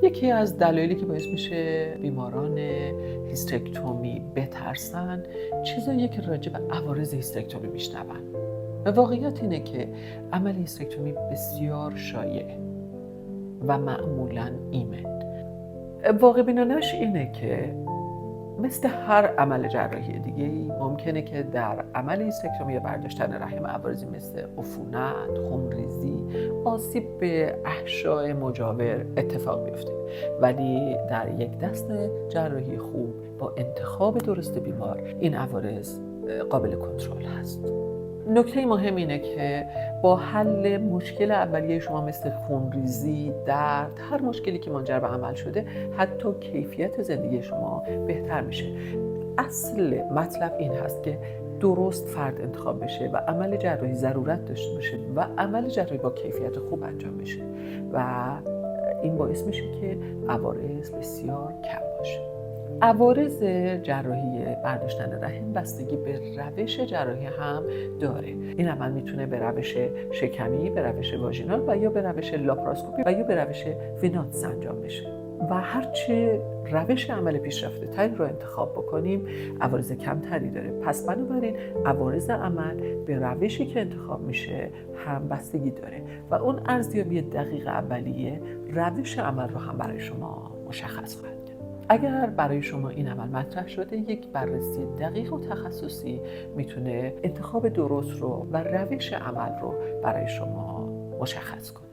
یکی از دلایلی که باعث میشه بیماران هیسترکتومی بترسن چیزاییه که راجع به عوارض هیسترکتومی میشنون. و واقعیت اینه که عمل هیسترکتومی بسیار شایعه و معمولاً ایمن. واقع بینانش اینه که مثل هر عمل جراحی دیگه‌ای ممکنه که در عمل هیسترکتومی یا برداشتن رحم عوارضی مثل عفونت، خونریزی، آسیب به احشای مجاور اتفاق بیفته، ولی در یک دست جراحی خوب با انتخاب درست بیمار این عوارض قابل کنترل هست. نکته مهم اینه که با حل مشکل اولیه شما مثل خونریزی، درد، هر مشکلی که منجر به عمل شده، حتی کیفیت زندگی شما بهتر میشه. اصل مطلب این هست که درست فرد انتخاب بشه و عمل جراحی ضرورت داشته باشه و عمل جراحی با کیفیت خوب انجام بشه و این باعث میشه که عوارض بسیار کم باشه. عوارض جراحی برداشتن رحم بستگی به روش جراحی هم داره. این عمل میتونه به روش شکمی، به روش واژینال و یا به روش لاپاراسکوپی و یا به روش ویناتس انجام بشه. و هرچه روش عمل پیشرفته تری رو انتخاب بکنیم عوارض کمتری داره. پس بنابراین عوارض عمل به روشی که انتخاب میشه هم بستگی داره و اون ارزیابی دقیق اولیه روش عمل رو هم برای شما مشخص خواهد کرد. اگر برای شما این عمل مطرح شده، یک بررسی دقیق و تخصصی میتونه انتخاب درست رو و روش عمل رو برای شما مشخص کنه.